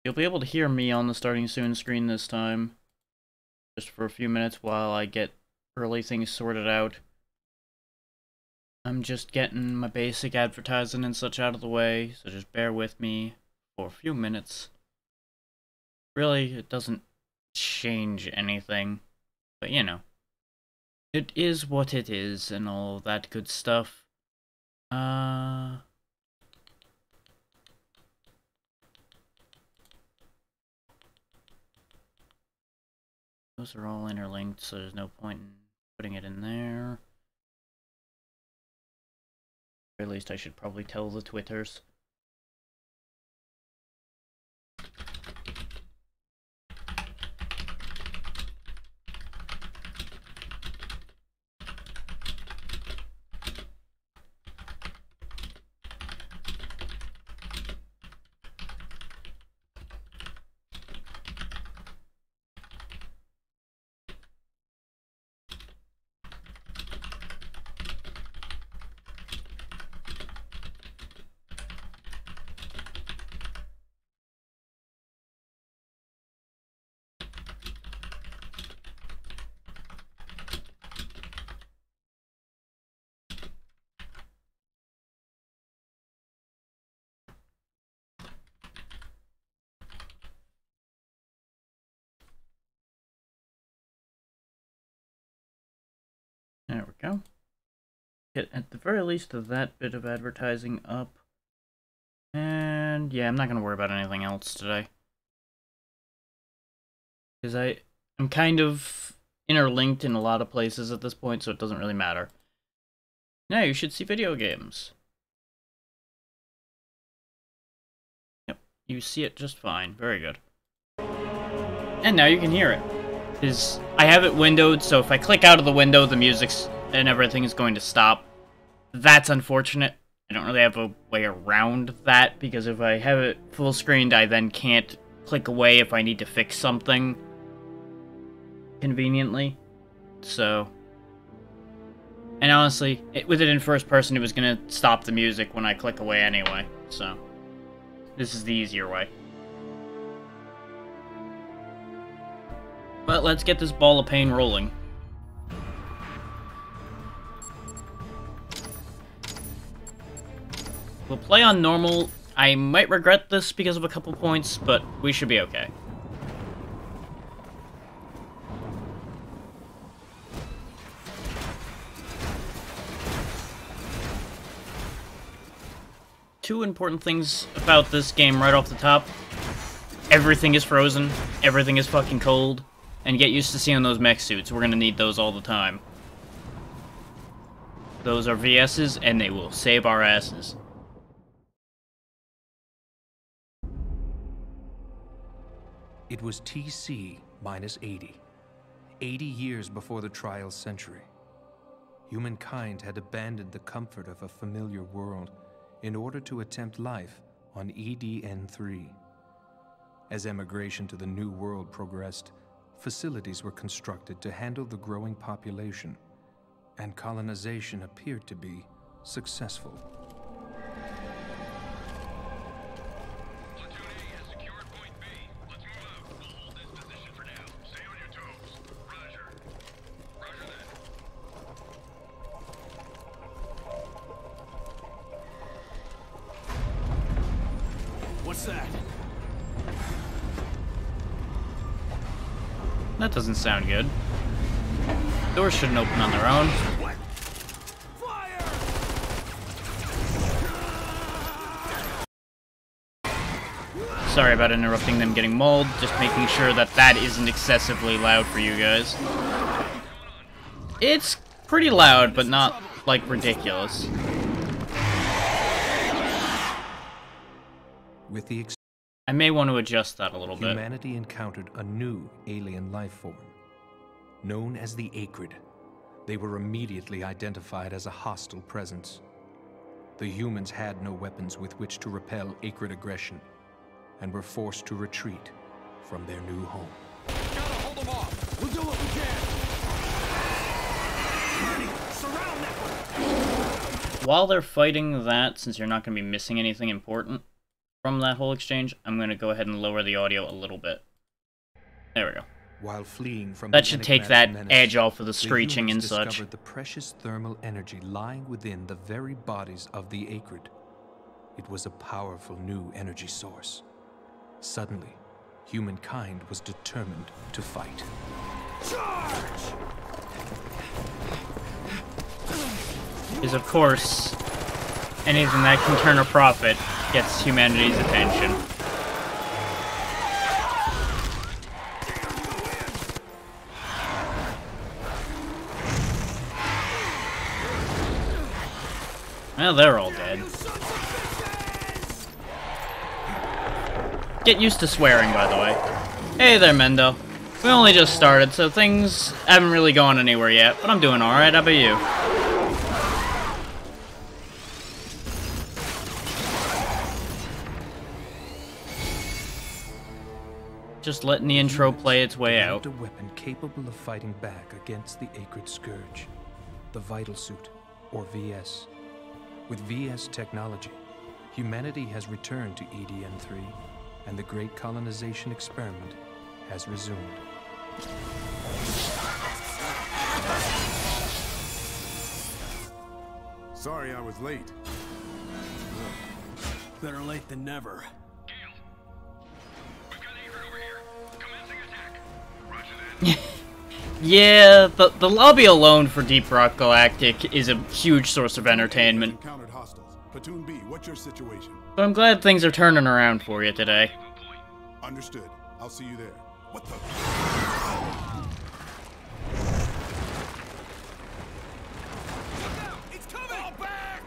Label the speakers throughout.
Speaker 1: You'll be able to hear me on the starting soon screen this time, just for a few minutes while I get early things sorted out. I'm just getting my basic advertising and such out of the way, so just bear with me for a few minutes. Really, it doesn't change anything, but you know. It is what it is and all that good stuff. Those are all interlinked, so there's no point in putting it in there. Or at least I should probably tell the Twitters. There we go. Get at the very least that bit of advertising up. And yeah, I'm not going to worry about anything else today. Because I'm kind of interlinked in a lot of places at this point, so it doesn't really matter. Now you should see video games. Yep, you see it just fine. Very good. And now you can hear it. I have it windowed, so if I click out of the window, the music's and everything is going to stop. That's unfortunate. I don't really have a way around that, because if I have it full screened, I then can't click away if I need to fix something conveniently. So, and honestly, with it in first person, it was going to stop the music when I click away anyway, so this is the easier way. But let's get this ball of pain rolling. We'll play on normal. I might regret this because of a couple points, but we should be okay. Two important things about this game right off the top. Everything is frozen. Everything is fucking cold. And get used to seeing those mech suits. We're gonna need those all the time. Those are VS's, and they will save our asses.
Speaker 2: It was TC minus 80. 80 years before the trial century. Humankind had abandoned the comfort of a familiar world in order to attempt life on EDN3. As emigration to the New World progressed, facilities were constructed to handle the growing population, and colonization appeared to be successful.
Speaker 3: Platoon A has secured point B. Let's move out. We'll hold this position for now. Stay on your toes. Roger. Roger that. What's that?
Speaker 1: That doesn't sound good. Doors shouldn't open on their own.
Speaker 3: What? Fire!
Speaker 1: Sorry about interrupting them getting mauled, just making sure that that isn't excessively loud for you guys. It's pretty loud, but not, like, ridiculous.
Speaker 2: With the
Speaker 1: I may want to adjust that a little bit.
Speaker 2: humanity encountered a new alien life form, known as the Acrid. They were immediately identified as a hostile presence. The humans had no weapons with which to repel Acrid aggression, and were forced to retreat from their new home.
Speaker 3: Gotta hold them off. We'll do what we can. Ready. Surround that one.
Speaker 1: While they're fighting that, since you're not going to be missing anything important, from that whole exchange, I'm gonna go ahead and lower the audio a little bit. There we go.
Speaker 2: While fleeing from
Speaker 1: That
Speaker 2: the
Speaker 1: should take
Speaker 2: enigmatic
Speaker 1: that
Speaker 2: menace,
Speaker 1: edge off of the
Speaker 2: the
Speaker 1: screeching and
Speaker 2: humans
Speaker 1: such.
Speaker 2: discovered the precious thermal energy lying within the very bodies of the Acrid. It was a powerful new energy source. Suddenly, humankind was determined to fight.
Speaker 1: Is of course, anything that can turn a profit gets humanity's attention. Well, they're all dead. Get used to swearing, by the way. Hey there, Mendo. We only just started, so things haven't really gone anywhere yet, but I'm doing alright. How about you? Just letting the intro play its way out.
Speaker 2: A weapon capable of fighting back against the Acrid Scourge, the Vital Suit, or VS. With VS technology, humanity has returned to EDN-3, and the great colonization experiment has resumed.
Speaker 4: Sorry I was late. Better late than never.
Speaker 3: Gale, we've got Acrid over here. Commencing attack. Roger that.
Speaker 1: Yeah, the lobby alone for Deep Rock Galactic is a huge source of entertainment.
Speaker 4: Encountered hostiles. Platoon B, what's your situation?
Speaker 1: So I'm glad things are turning around for you today.
Speaker 4: Understood. I'll see you there. What the? It's coming! Fall back!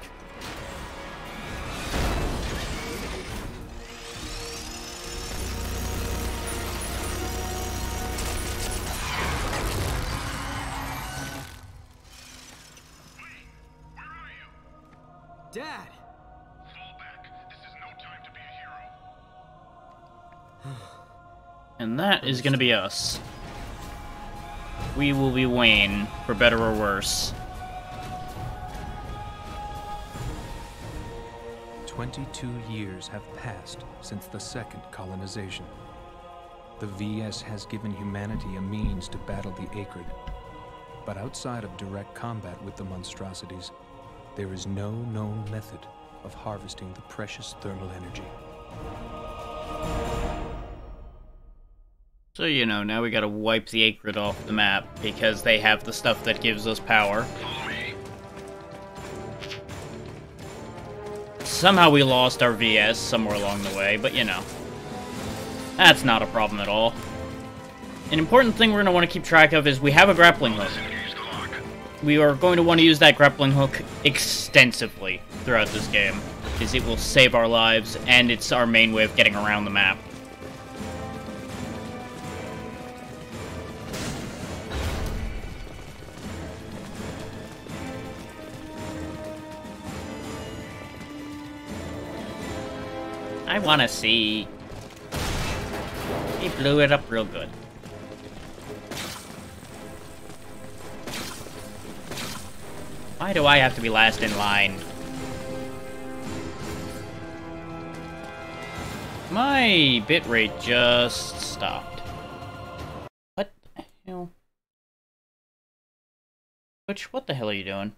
Speaker 3: Where are you?
Speaker 5: Dad!
Speaker 3: Fall back. This is no time to be a hero.
Speaker 1: And that is gonna be us. We will be Wayne, for better or worse.
Speaker 2: 22 years have passed since the second colonization. The VS has given humanity a means to battle the Acrid. But outside of direct combat with the monstrosities, there is no known method of harvesting the precious thermal energy.
Speaker 1: So, you know, now we gotta wipe the Acrid off the map, because they have the stuff that gives us power.
Speaker 3: Follow me.
Speaker 1: Somehow we lost our VS somewhere along the way, but you know. That's not a problem at all. An important thing we're gonna want to keep track of is we have a grappling hook.
Speaker 3: Use the lock.
Speaker 1: We are going to want to use that grappling hook extensively throughout this game, because it will save our lives, and it's our main way of getting around the map. I want to see. He blew it up real good. Why do I have to be last in line? My bitrate just stopped. What the hell? Which, what the hell are you doing?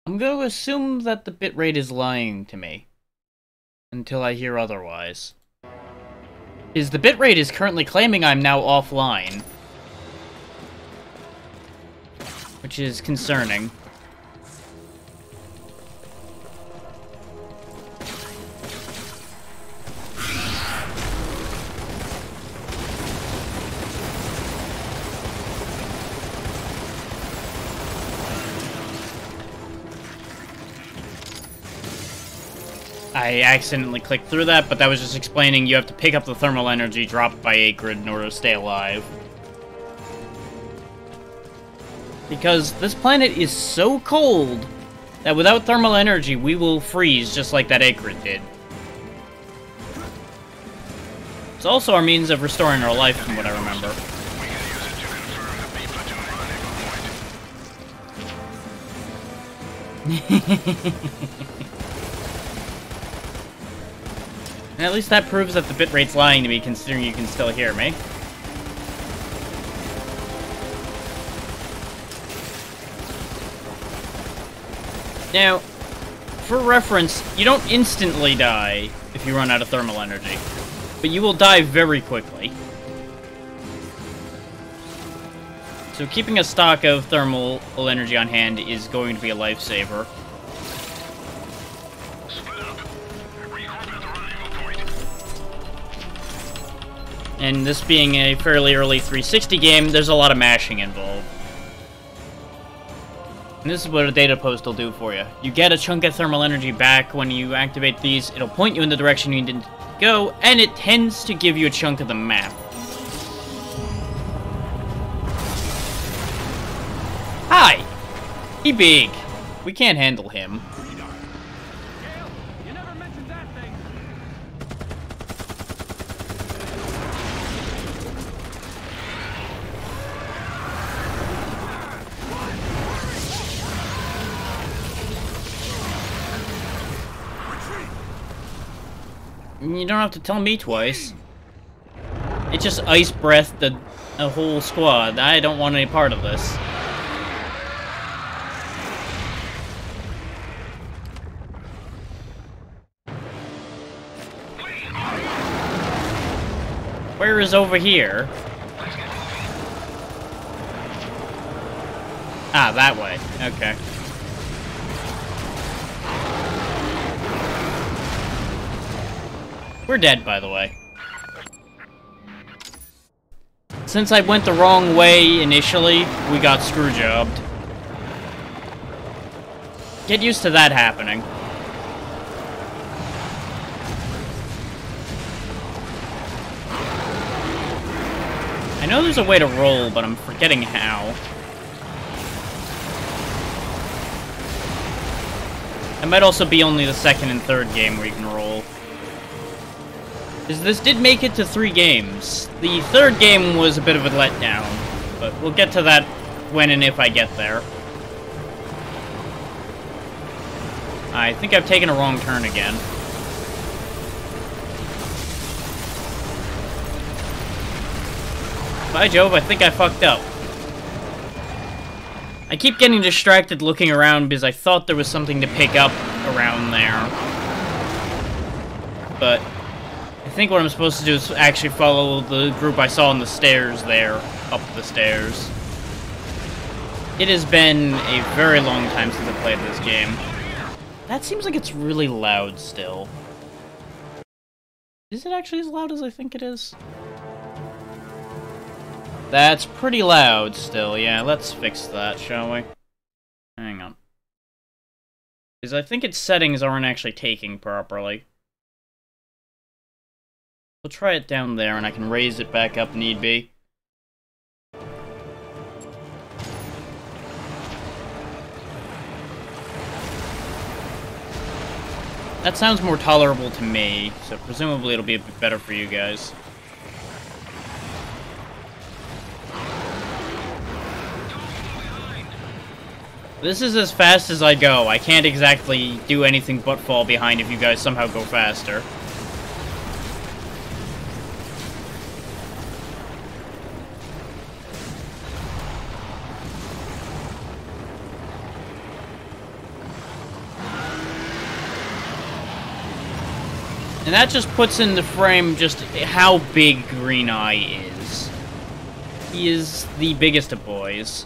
Speaker 1: I'm going to assume that the bitrate is lying to me. Until I hear otherwise. The bitrate is currently claiming I'm now offline. Which is concerning. I accidentally clicked through that, but that was just explaining you have to pick up the thermal energy dropped by Acrid in order to stay alive. Because this planet is so cold that without thermal energy, we will freeze just like that Akrid did. It's also our means of restoring our life, from what I remember. And at least that proves that the bitrate's lying to me, considering you can still hear me. Now, for reference, you don't instantly die if you run out of thermal energy, but you will die very quickly. So keeping a stock of thermal energy on hand is going to be a lifesaver. And this being a fairly early 360 game, there's a lot of mashing involved. And this is what a data post will do for you. You get a chunk of thermal energy back when you activate these. It'll point you in the direction you need to go, and it tends to give you a chunk of the map. Hi! He big. We can't handle him.
Speaker 3: You never mentioned that thing.
Speaker 1: You don't have to tell me twice. It just ice breathed a whole squad. I don't want any part of this. Where is over here? Ah, that way. Okay. We're dead, by the way. Since I went the wrong way initially, we got screwjobbed. Get used to that happening. I know there's a way to roll, but I'm forgetting how. It might also be only the second and third game where you can roll. This did make it to 3 games. The third game was a bit of a letdown, but we'll get to that when and if I get there. I think I've taken a wrong turn again. By Jove, I think I fucked up. I keep getting distracted looking around because I thought there was something to pick up around there. But I think what I'm supposed to do is actually follow the group I saw on the stairs there, up the stairs. It has been a very long time since I played this game. That seems like it's really loud still. Is it actually as loud as I think it is? That's pretty loud still, yeah, let's fix that, shall we? Hang on. Because I think its settings aren't actually taking properly. We'll try it down there, and I can raise it back up need be. That sounds more tolerable to me, so presumably it'll be a bit better for you guys. This is as fast as I go. I can't exactly do anything but fall behind if you guys somehow go faster. And that just puts into frame just how big Green Eye is. He is the biggest of boys.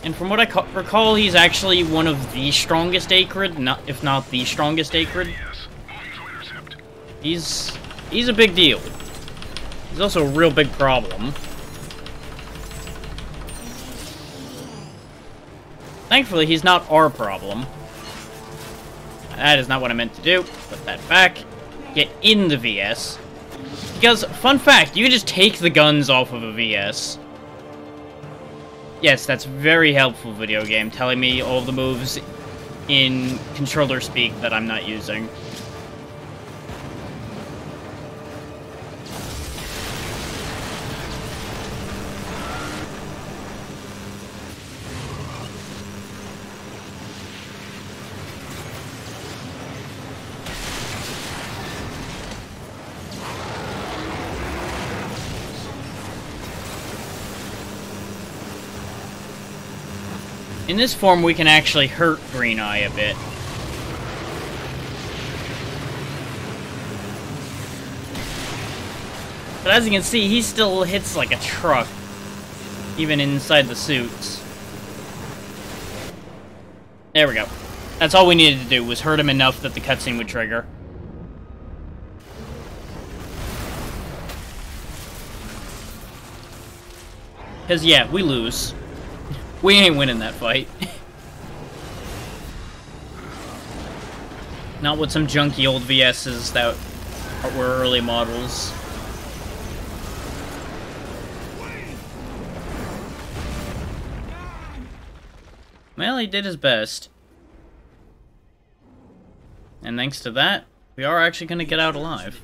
Speaker 1: And from what I recall, he's actually one of the strongest Akrid, if not the strongest Akrid. He's a big deal. He's also a real big problem. Thankfully, he's not our problem. That is not what I meant to do. Put that back. Get in the VS. Because, fun fact, you can just take the guns off of a VS. Yes, that's very helpful, video game, telling me all the moves in controller speak that I'm not using. In this form, we can actually hurt Green Eye a bit. But as you can see, he still hits like a truck, even inside the suits. There we go. That's all we needed to do, was hurt him enough that the cutscene would trigger. Because, yeah, we lose. We ain't winning that fight. Not with some junky old VS's that were early models. Well, he did his best. And thanks to that, we are actually going to get out alive.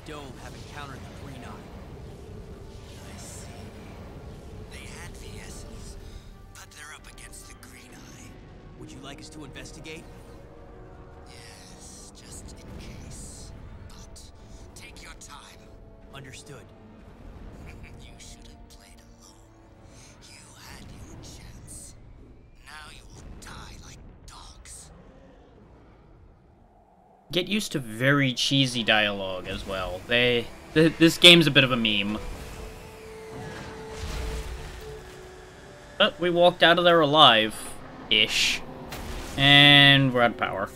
Speaker 5: To investigate?
Speaker 6: Yes, just in case. But take your time.
Speaker 5: Understood.
Speaker 6: You should have played alone. You had your chance. Now you will die like dogs.
Speaker 1: Get used to very cheesy dialogue as well. This game's a bit of a meme. But we walked out of there alive-ish. And we're out of power.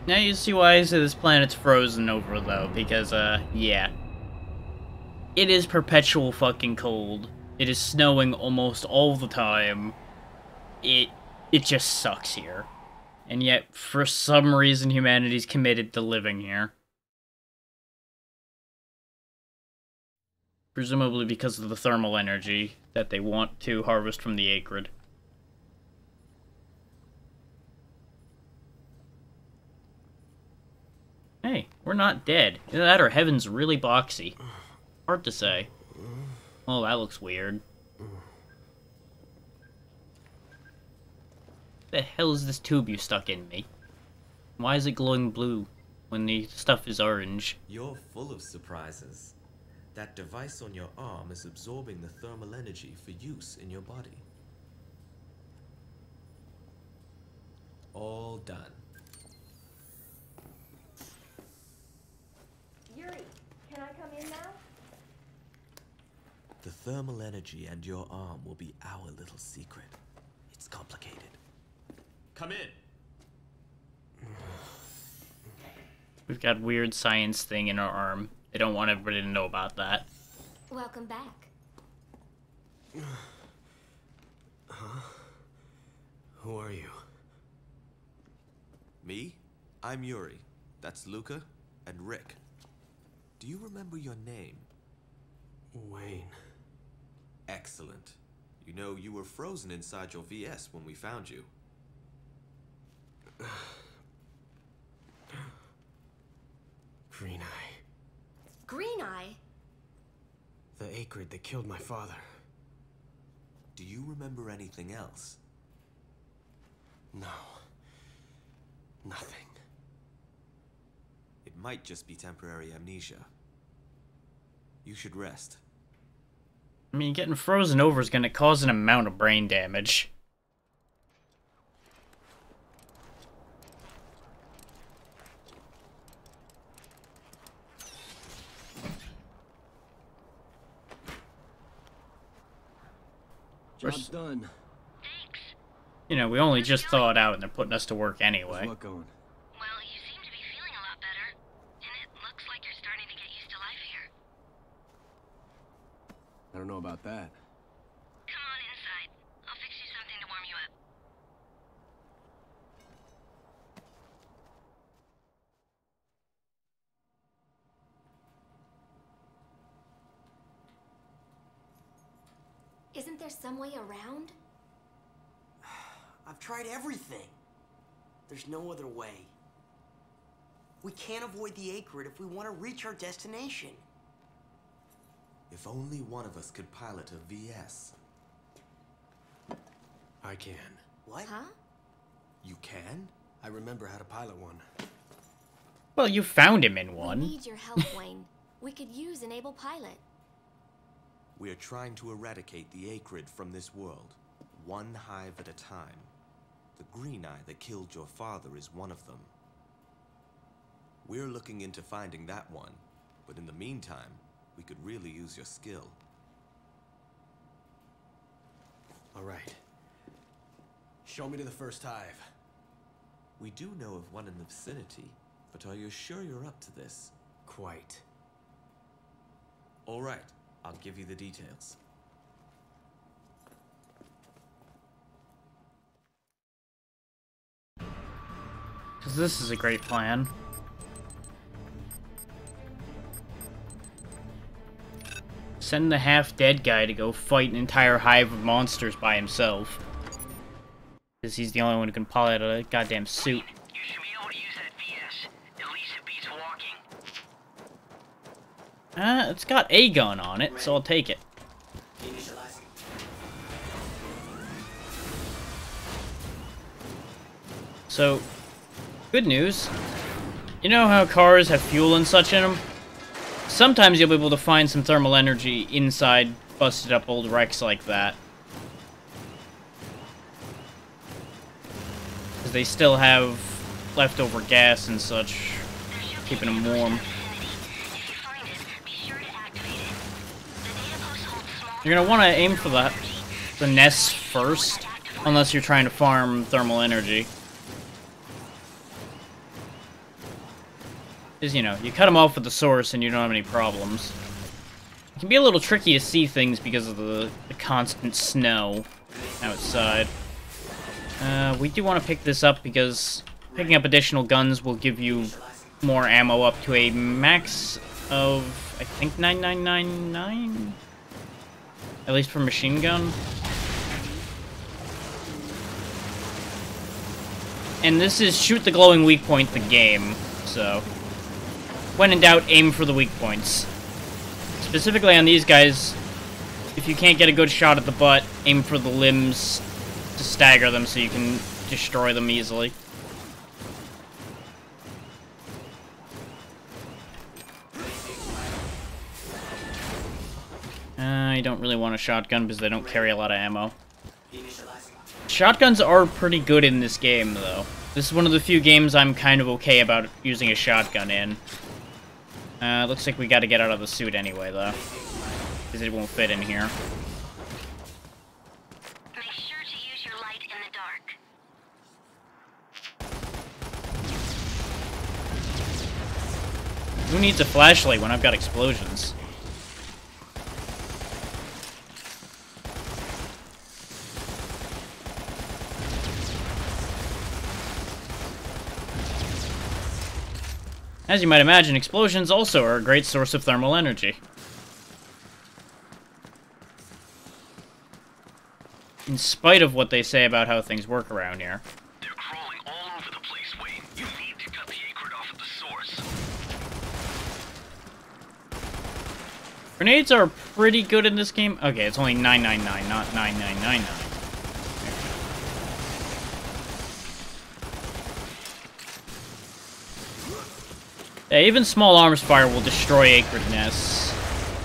Speaker 1: Now you see why I say this planet's frozen over, though, because, yeah. It is perpetual fucking cold. It is snowing almost all the time. It just sucks here. And yet, for some reason, humanity's committed to living here. Presumably because of the thermal energy that they want to harvest from the Acrid. Hey, we're not dead. Either that or heaven's really boxy. Hard to say. Oh, that looks weird. The hell is this tube you stuck in me? Why is it glowing blue when the stuff is orange?
Speaker 7: You're full of surprises. That device on your arm is absorbing the thermal energy for use in your body. All done.
Speaker 8: Yuri, can I come in now?
Speaker 7: The thermal energy and your arm will be our little secret. It's complicated. Come in.
Speaker 1: We've got weird science thing in our arm. They don't want everybody to know about that.
Speaker 8: Welcome back.
Speaker 5: Huh? Who are you?
Speaker 7: Me? I'm Yuri. That's Luca and Rick. Do you remember your name?
Speaker 5: Wayne.
Speaker 7: Excellent. You know, you were frozen inside your VS when we found you.
Speaker 5: Green Eye.
Speaker 8: Green Eye?
Speaker 5: The Acrid that killed my father.
Speaker 7: Do you remember anything else?
Speaker 5: No. Nothing.
Speaker 7: It might just be temporary amnesia. You should rest.
Speaker 1: I mean, getting frozen over is going to cause an amount of brain damage.
Speaker 5: Job's done.
Speaker 3: Thanks.
Speaker 1: You know, we only just thawed out and they're putting us to work anyway.
Speaker 4: What's going?
Speaker 8: Well, you seem to be feeling a lot better. And it looks like you're starting to get used to life here.
Speaker 4: I don't know about that.
Speaker 8: Come on inside. I'll fix you something to warm you up. Isn't there some way around?
Speaker 5: I've tried everything. There's no other way. We can't avoid the Acrid if we want to reach our destination.
Speaker 7: If only one of us could pilot a VS.
Speaker 5: I can. What?
Speaker 8: Huh?
Speaker 7: You can?
Speaker 5: I remember how to pilot one.
Speaker 1: Well, you found him in
Speaker 8: We
Speaker 1: one.
Speaker 8: need your help, Wayne. We could use an able pilot.
Speaker 7: We're trying to eradicate the Acrid from this world, one hive at a time. The Green Eye that killed your father is one of them. We're looking into finding that one, but in the meantime, we could really use your skill.
Speaker 5: All right. Show me to the first hive.
Speaker 7: We do know of one in the vicinity, but are you sure you're up to this?
Speaker 5: Quite.
Speaker 7: All right, I'll give you the details.
Speaker 1: Because this is a great plan. Send the half-dead guy to go fight an entire hive of monsters by himself. Because he's the only one who can pilot a goddamn suit.
Speaker 6: You should be able to use that VS. At least it beats walking.
Speaker 1: It's got a gun on it, so I'll take it. So, good news. You know how cars have fuel and such in them? Sometimes you'll be able to find some thermal energy inside busted up old wrecks like that. Because they still have leftover gas and such, keeping them warm. You're gonna want to aim for the nests first, unless you're trying to farm thermal energy. Because, you know, you cut them off with the source and you don't have any problems. It can be a little tricky to see things because of the constant snow outside. We do want to pick this up because picking up additional guns will give you more ammo up to a max of, I think, 9999? At least for machine gun. And this is shoot the glowing weak point the game, so when in doubt, aim for the weak points. Specifically on these guys, if you can't get a good shot at the butt, aim for the limbs to stagger them so you can destroy them easily. I don't really want a shotgun because they don't carry a lot of ammo. Shotguns are pretty good in this game, though. This is one of the few games I'm kind of okay about using a shotgun in. Looks like we gotta get out of the suit anyway, though. Because it won't fit in here.
Speaker 8: Make sure to use your light in the dark.
Speaker 1: Who needs a flashlight when I've got explosions? As you might imagine, explosions also are a great source of thermal energy. In spite of what they say about how things work around here.
Speaker 3: They're crawling all over the place, Wayne. You need to cut the Acrid off at the source.
Speaker 1: Grenades are pretty good in this game. Okay, it's only 999, not 9999. Yeah, even small arms fire will destroy Acrid nests.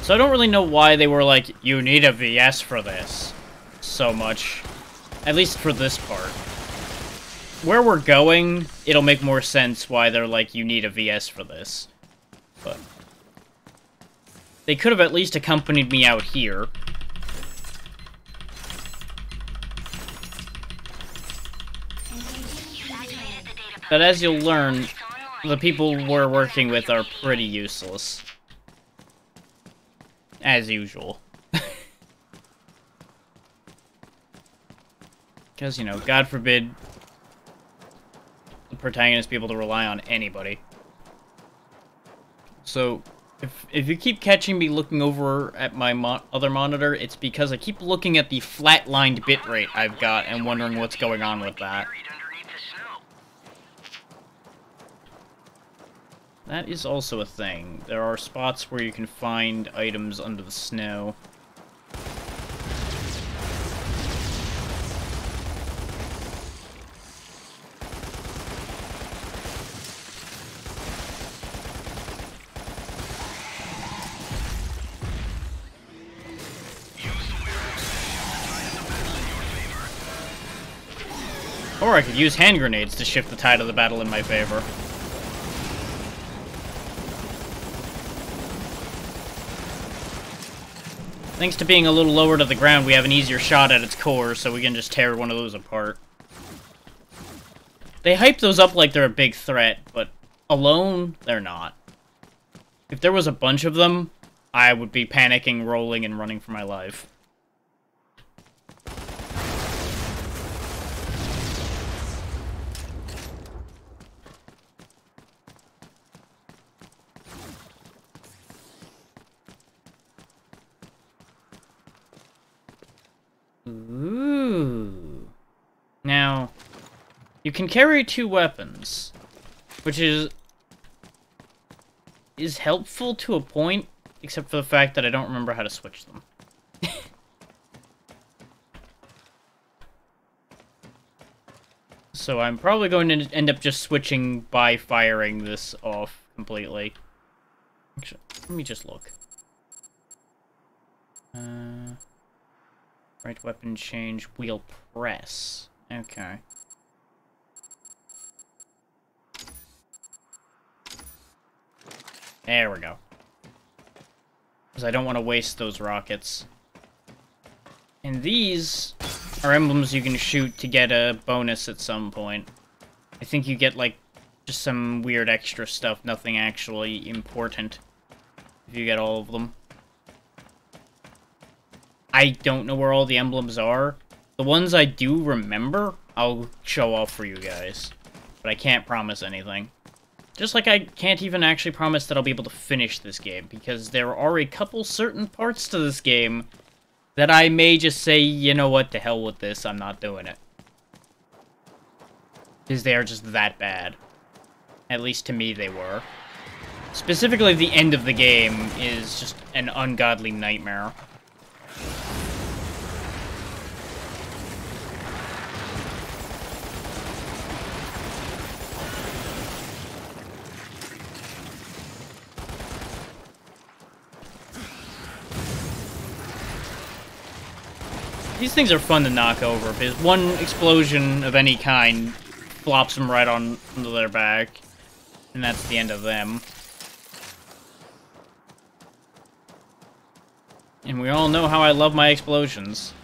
Speaker 1: So I don't really know why they were like, you need a VS for this so much. At least for this part. Where we're going, it'll make more sense why they're like, you need a VS for this. But they could have at least accompanied me out here. But as you'll learn, the people we're working with are pretty useless. As usual. Because, you know, God forbid the protagonist be able to rely on anybody. So, if you keep catching me looking over at my other monitor, it's because I keep looking at the flatlined bitrate I've got and wondering what's going on with that. That is also a thing. There are spots where you can find items under the snow. Or I could use hand grenades to shift the tide of the battle in my favor. Thanks to being a little lower to the ground, we have an easier shot at its core, so we can just tear one of those apart. They hype those up like they're a big threat, but alone, they're not. If there was a bunch of them, I would be panicking, rolling, and running for my life. Ooh. Now, you can carry 2 weapons, which is helpful to a point, except for the fact that I don't remember how to switch them. So I'm probably going to end up just switching by firing this off completely. Actually, let me just look. Right weapon change, wheel press. Okay. There we go. Because I don't want to waste those rockets. And these are emblems you can shoot to get a bonus at some point. I think you get, like, just some weird extra stuff, nothing actually important, if you get all of them. I don't know where all the emblems are. The ones I do remember, I'll show off for you guys. But I can't promise anything. Just like I can't even actually promise that I'll be able to finish this game, because there are a couple certain parts to this game that I may just say, you know what, to hell with this, I'm not doing it. Because they are just that bad. At least to me they were. Specifically, the end of the game is just an ungodly nightmare. These things are fun to knock over, because one explosion of any kind flops them right onto their back, and that's the end of them. And we all know how I love my explosions.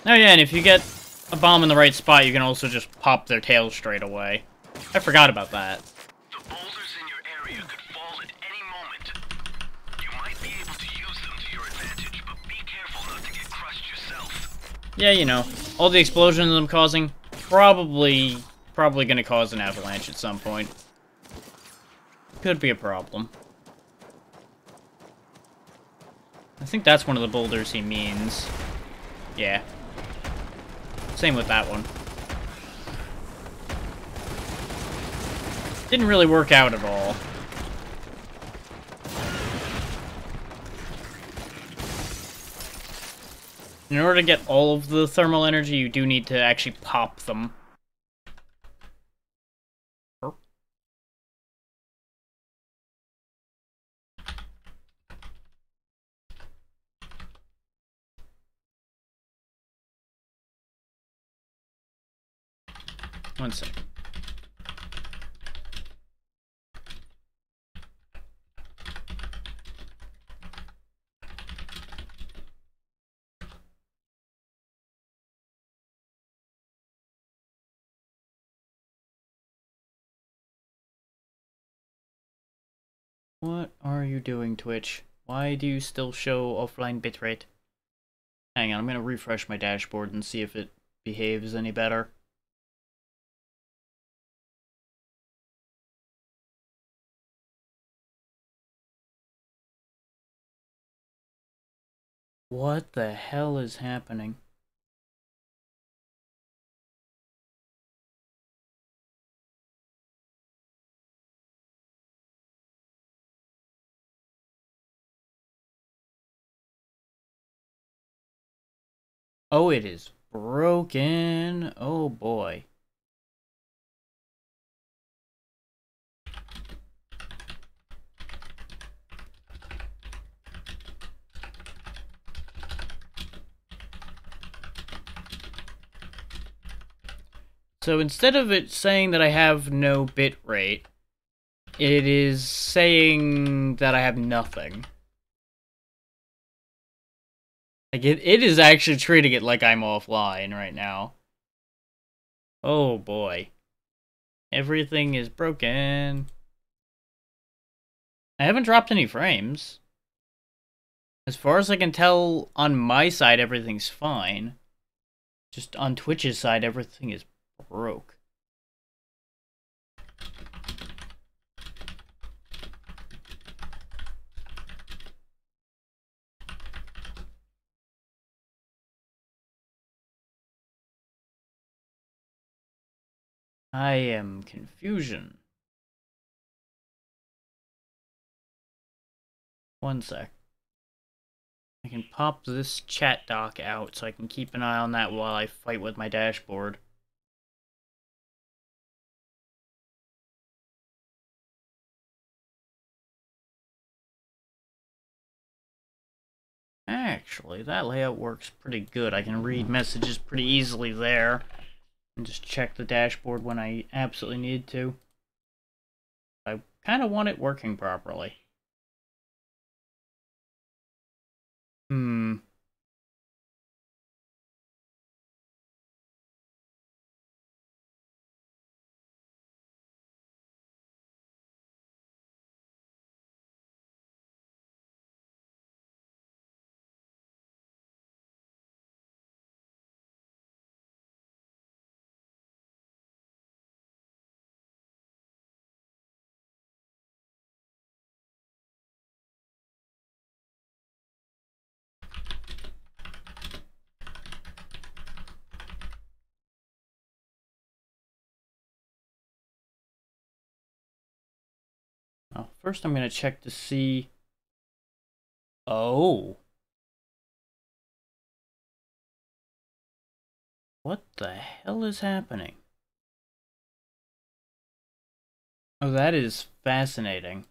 Speaker 1: Oh yeah, and if you get a bomb in the right spot, you can also just pop their tails straight away. I forgot about that.
Speaker 3: The boulders in your area could fall at any moment. You might be able to use them to your advantage, but be careful not to get crushed yourself.
Speaker 1: Yeah, you know, all the explosions I'm causing, probably gonna cause an avalanche at some point. Could be a problem. I think that's one of the boulders he means. Yeah. Same with that one. Didn't really work out at all. In order to get all of the thermal energy, you do need to actually pop them. One second. What are you doing, Twitch? Why do you still show offline bitrate? Hang on, I'm gonna refresh my dashboard and see if it behaves any better. What the hell is happening? Oh, it is broken. Oh boy. So instead of it saying that I have no bitrate, it is saying that I have nothing. Like, it is actually treating it like I'm offline right now. Oh boy. Everything is broken. I haven't dropped any frames. As far as I can tell, on my side, everything's fine. Just on Twitch's side, everything is broke. I am confusion. One sec. I can pop this chat doc out so I can keep an eye on that while I fight with my dashboard. Actually, that layout works pretty good. I can read messages pretty easily there. And just check the dashboard when I absolutely need to. I kind of want it working properly. Oh, first I'm going to check to see... Oh. What the hell is happening? Oh, that is fascinating.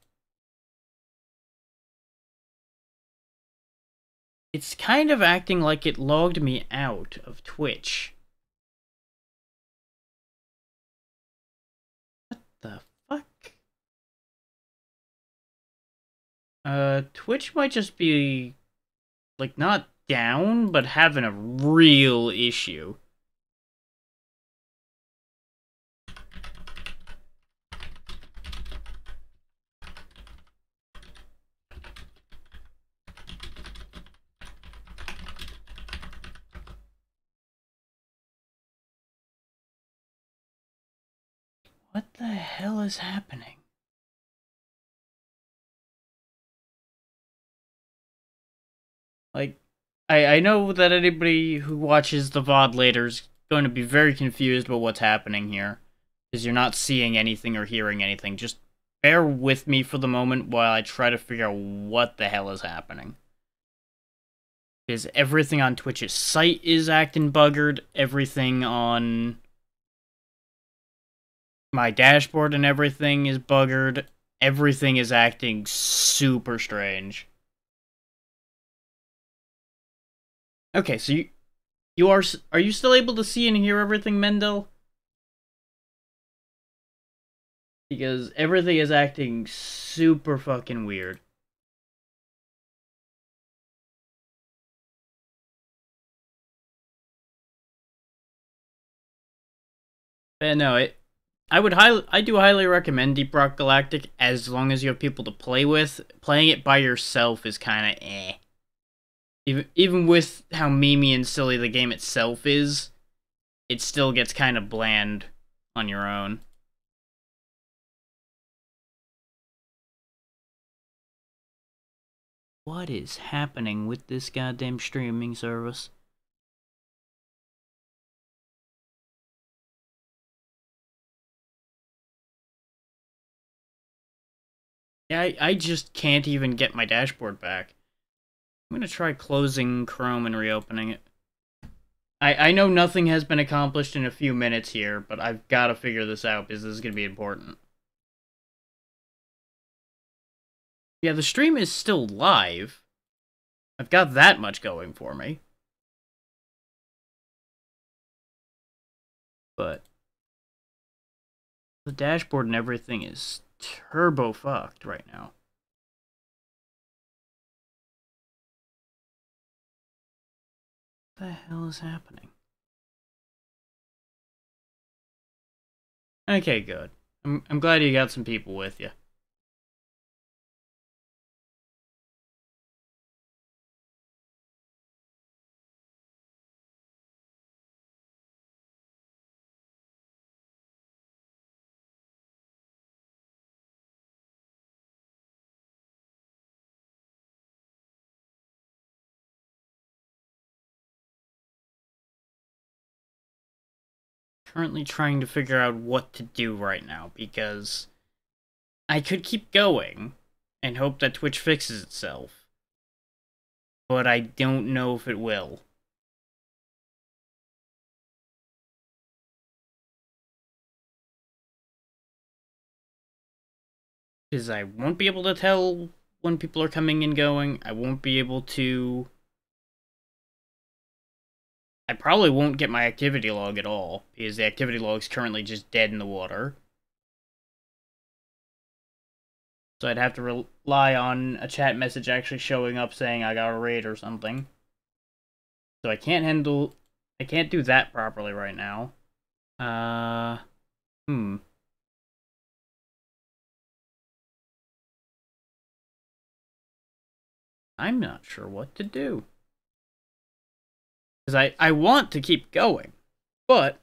Speaker 1: It's kind of acting like it logged me out of Twitch. What the fuck? Twitch might just be, like, not down, but having a real issue. What the hell is happening? Like, I know that anybody who watches the VOD later is going to be very confused about what's happening here. Because you're not seeing anything or hearing anything. Just bear with me for the moment while I try to figure out what the hell is happening. Because everything on Twitch's site is acting buggered. Everything on my dashboard and everything is buggered. Everything is acting super strange. Okay, so are you still able to see and hear everything, Mendel? Because everything is acting super fucking weird. But no, I do highly recommend Deep Rock Galactic as long as you have people to play with. Playing it by yourself is kind of eh. Even with how memey and silly the game itself is, it still gets kind of bland on your own. What is happening with this goddamn streaming service? Yeah, I just can't even get my dashboard back. I'm gonna try closing Chrome and reopening it. I know nothing has been accomplished in a few minutes here, but I've got to figure this out because this is gonna be important. Yeah, the stream is still live. I've got that much going for me. But the dashboard and everything is turbo fucked right now. What the hell is happening? Okay, good. I'm glad you got some people with you. Currently trying to figure out what to do right now, because I could keep going and hope that Twitch fixes itself, but I don't know if it will. Because I won't be able to tell when people are coming and going. I won't be able to... I probably won't get my activity log at all, because the activity log's currently just dead in the water. So I'd have to rely on a chat message actually showing up saying I got a raid or something. So I can't do that properly right now. I'm not sure what to do. Because I want to keep going, but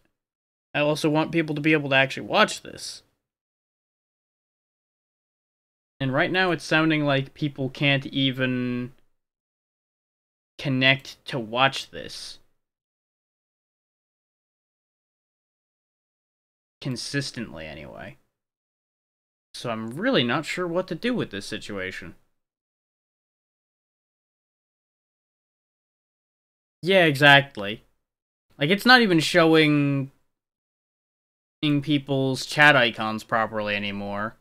Speaker 1: I also want people to be able to actually watch this. And right now it's sounding like people can't even connect to watch this consistently anyway. So I'm really not sure what to do with this situation. Yeah, exactly. Like, it's not even showing people's chat icons properly anymore.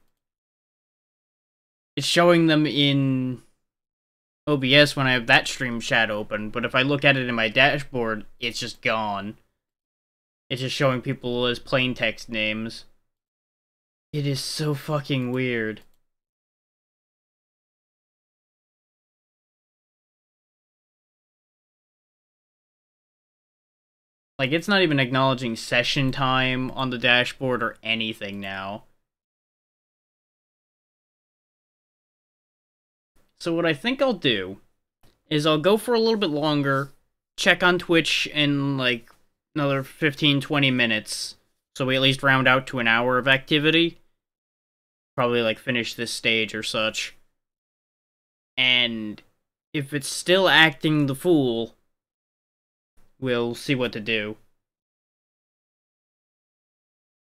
Speaker 1: It's showing them in OBS when I have that stream chat open, but if I look at it in my dashboard, it's just gone. It's just showing people as plain text names. It is so fucking weird. Like, it's not even acknowledging session time on the dashboard or anything now. So what I think I'll do is I'll go for a little bit longer, check on Twitch in, like, another 15-20 minutes, so we at least round out to an hour of activity. Probably, like, finish this stage or such. And if it's still acting the fool, we'll see what to do.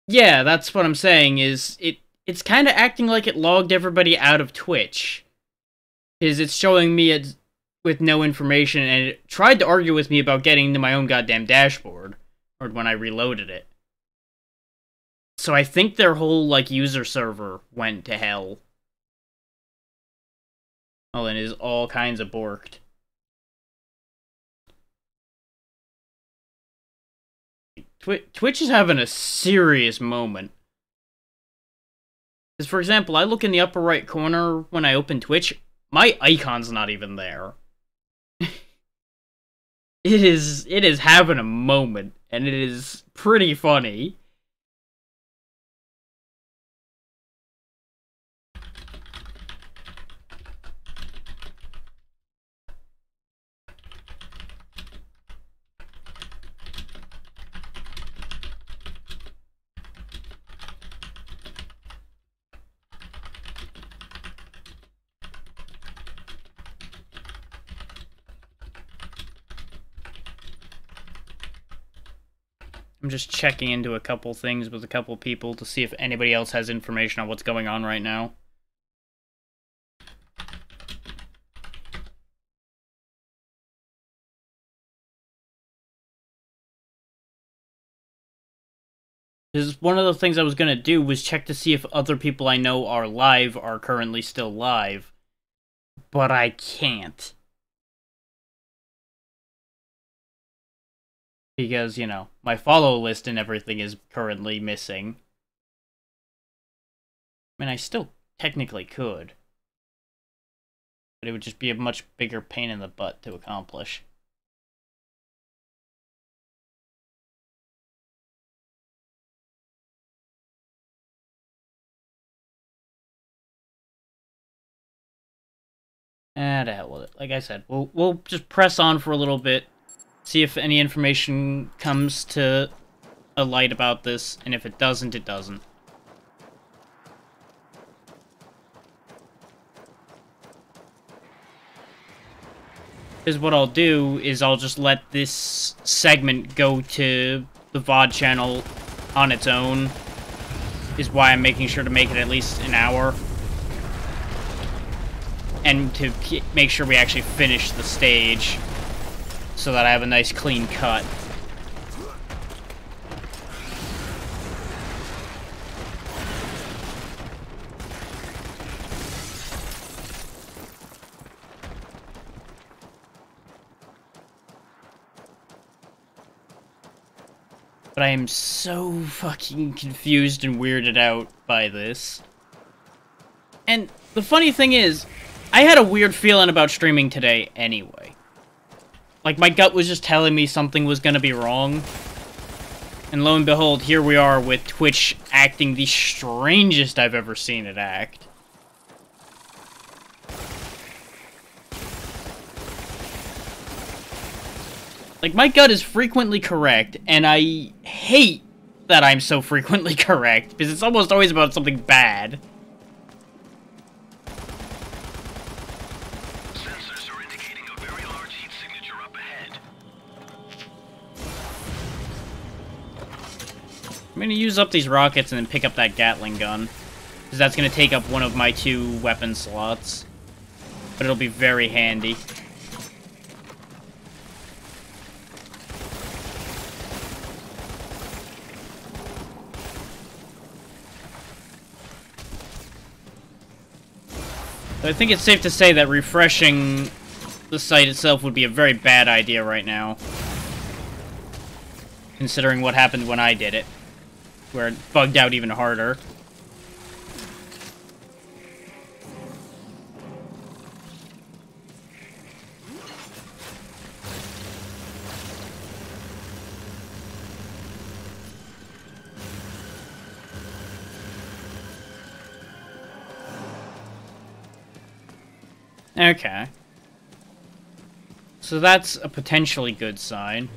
Speaker 1: Yeah, that's what I'm saying, is it's kind of acting like it logged everybody out of Twitch. Because it's showing me with no information, and it tried to argue with me about getting to my own goddamn dashboard, or when I reloaded it. So I think their whole, like, user server went to hell. Oh, and is all kinds of borked. Twitch is having a serious moment. Because, for example, I look in the upper right corner when I open Twitch, my icon's not even there. It is having a moment, and it is pretty funny. I'm just checking into a couple things with a couple people to see if anybody else has information on what's going on right now. Because one of the things I was going to do was check to see if other people I know are live are currently still live. But I can't. Because, you know, my follow list and everything is currently missing. I mean, I still technically could. But it would just be a much bigger pain in the butt to accomplish. And out with it. Like I said, we'll just press on for a little bit. See if any information comes to a light about this, and if it doesn't, it doesn't. Because what I'll do is I'll just let this segment go to the VOD channel on its own, is why I'm making sure to make it at least an hour. And to make sure we actually finish the stage, so that I have a nice clean cut. But I am so fucking confused and weirded out by this. And the funny thing is, I had a weird feeling about streaming today anyway. Like, my gut was just telling me something was gonna be wrong. And lo and behold, here we are with Twitch acting the strangest I've ever seen it act. Like, my gut is frequently correct, and I hate that I'm so frequently correct, because it's almost always about something bad. I'm gonna use up these rockets and then pick up that Gatling gun. Because that's gonna take up one of my 2 weapon slots. But it'll be very handy. So I think it's safe to say that refreshing the site itself would be a very bad idea right now. Considering what happened when I did it. Where it bugged out even harder. Okay. So that's a potentially good sign.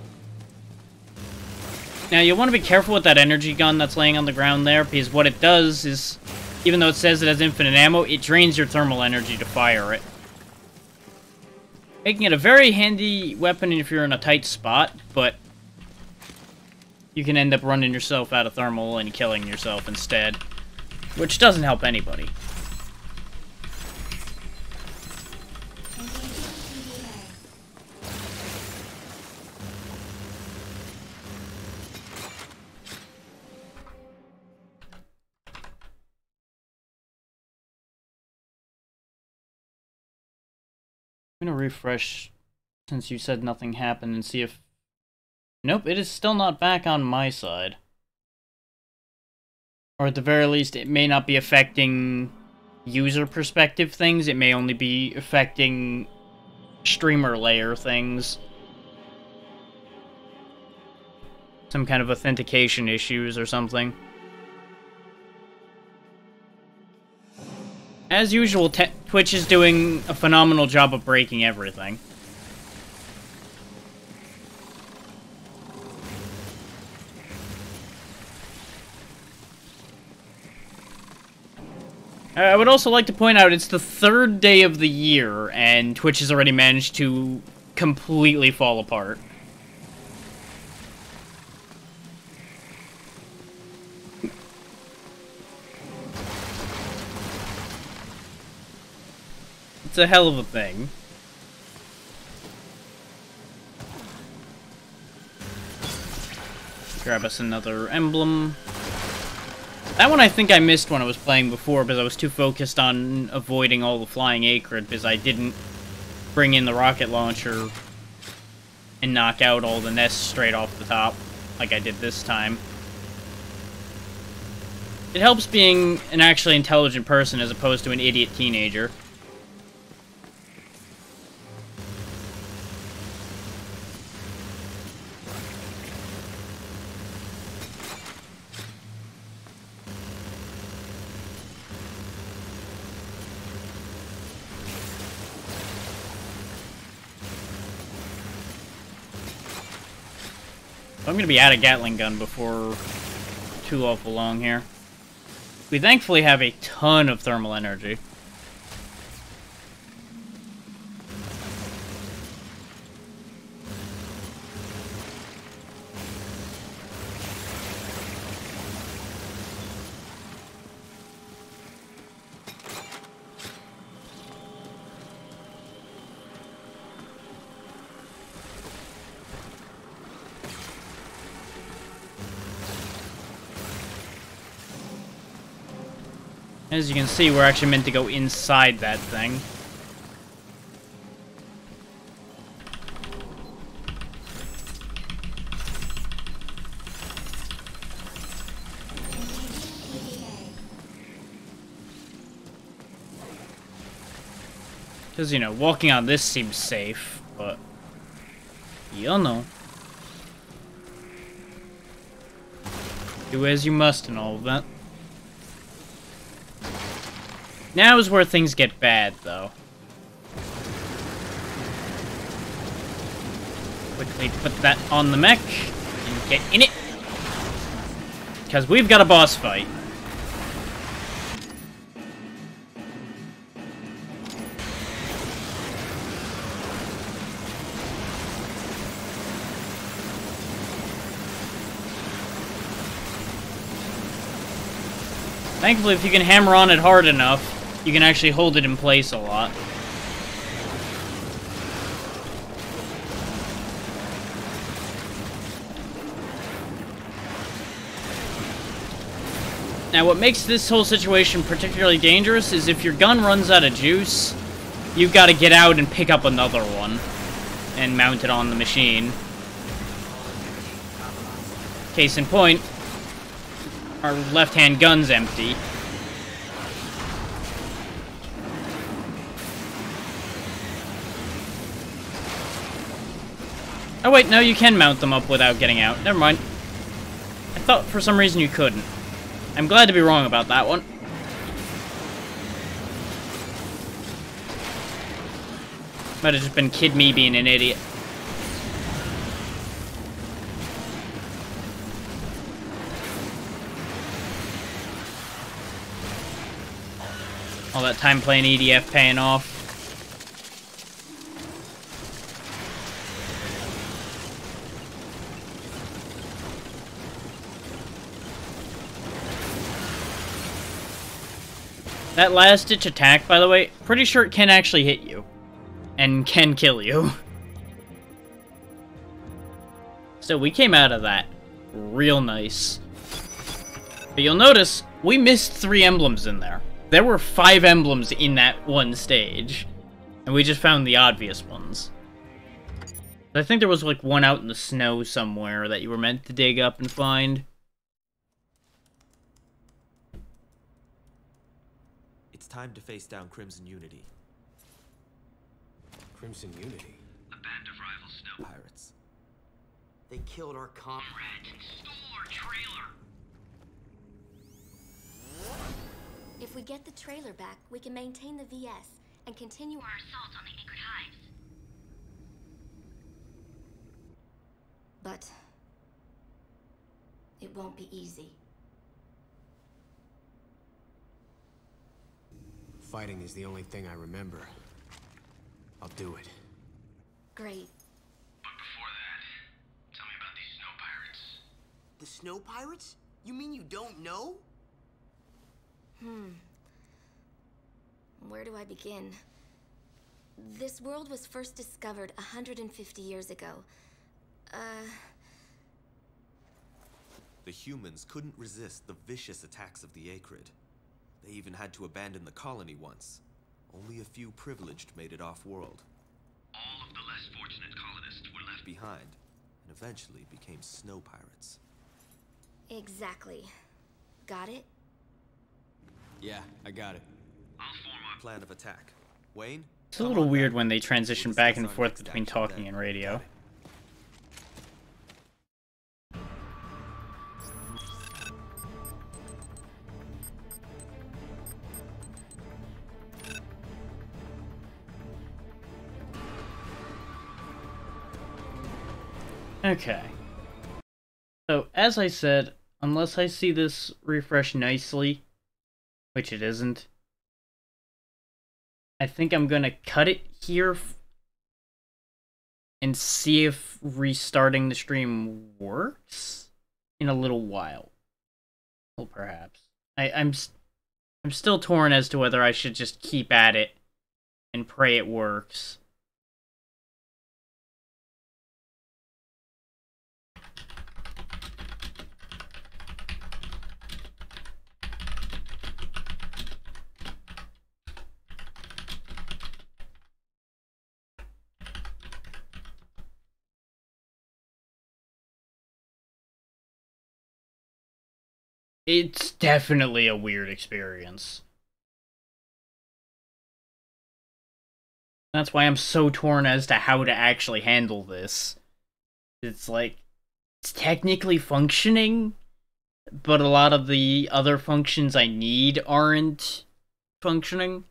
Speaker 1: Now, you'll want to be careful with that energy gun that's laying on the ground there, because what it does is, even though it says it has infinite ammo, it drains your thermal energy to fire it. Making it a very handy weapon if you're in a tight spot, but you can end up running yourself out of thermal and killing yourself instead, which doesn't help anybody. I'm gonna refresh since you said nothing happened and see if... Nope, it is still not back on my side. Or at the very least, it may not be affecting user perspective things, it may only be affecting streamer layer things. Some kind of authentication issues or something. As usual, Twitch is doing a phenomenal job of breaking everything. I would also like to point out it's the 3rd day of the year, and Twitch has already managed to completely fall apart. a hell of a thing. Grab us another emblem. That one I think I missed when I was playing before because I was too focused on avoiding all the flying Acrid because I didn't bring in the rocket launcher and knock out all the nests straight off the top like I did this time. It helps being an actually intelligent person as opposed to an idiot teenager. I'm gonna be out of Gatling gun before too awful long here. We thankfully have a ton of thermal energy. As you can see, we're actually meant to go inside that thing. Because, you know, walking on this seems safe, but you'll know. Do as you must and all of that. Now is where things get bad, though. Quickly put that on the mech and get in it. Because we've got a boss fight. Thankfully, if you can hammer on it hard enough, you can actually hold it in place a lot. Now, what makes this whole situation particularly dangerous is if your gun runs out of juice, you've got to get out and pick up another one and mount it on the machine. Case in point, our left-hand gun's empty. Oh wait, no, you can mount them up without getting out. Never mind. I thought for some reason you couldn't. I'm glad to be wrong about that one. Might have just been kid me being an idiot. All that time playing EDF paying off. That last-ditch attack, by the way, pretty sure it can actually hit you. And can kill you. So we came out of that real nice. But you'll notice, we missed 3 emblems in there. There were 5 emblems in that one stage. And we just found the obvious ones. I think there was like one out in the snow somewhere that you were meant to dig up and find.
Speaker 7: It's time to face down Crimson Unity.
Speaker 2: Crimson Unity?
Speaker 3: A band of rival snow
Speaker 7: Pirates.
Speaker 5: They killed our comrades
Speaker 3: and stole our trailer.
Speaker 8: If we get the trailer back, we can maintain the VS and continue our assault on the Acrid hives. But it won't be easy.
Speaker 9: Fighting is the only thing I remember. I'll do it.
Speaker 8: Great.
Speaker 3: But before that, tell me about these snow pirates.
Speaker 5: The snow pirates? You mean you don't know?
Speaker 8: Where do I begin? This world was first discovered 150 years ago.
Speaker 7: The humans couldn't resist the vicious attacks of the Acrid. They even had to abandon the colony once. Only a few privileged made it off-world.
Speaker 3: All of the less fortunate colonists were left
Speaker 7: behind, and eventually became snow pirates.
Speaker 8: Exactly. Got it?
Speaker 9: Yeah, I got it.
Speaker 3: I'll form our
Speaker 7: plan of attack. Wayne?
Speaker 1: It's a little weird when they transition back and forth between talking and radio. Okay. So, as I said, unless I see this refresh nicely, which it isn't, I think I'm gonna cut it here and see if restarting the stream works in a little while. Well, perhaps. I'm still torn as to whether I should just keep at it and pray it works. It's definitely a weird experience. That's why I'm so torn as to how to actually handle this. It's like, it's technically functioning, but a lot of the other functions I need aren't functioning.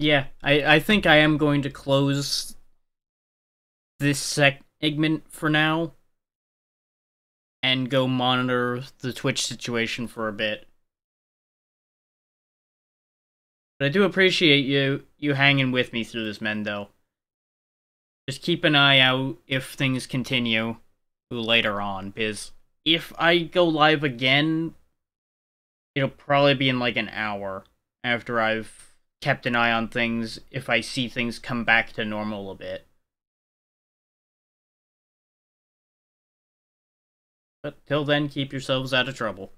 Speaker 1: Yeah, I think I am going to close this segment for now and go monitor the Twitch situation for a bit. But I do appreciate you hanging with me through this, Mendo. Just keep an eye out if things continue later on, because if I go live again, it'll probably be in like an hour after I've kept an eye on things, if I see things come back to normal a bit. But till then, keep yourselves out of trouble.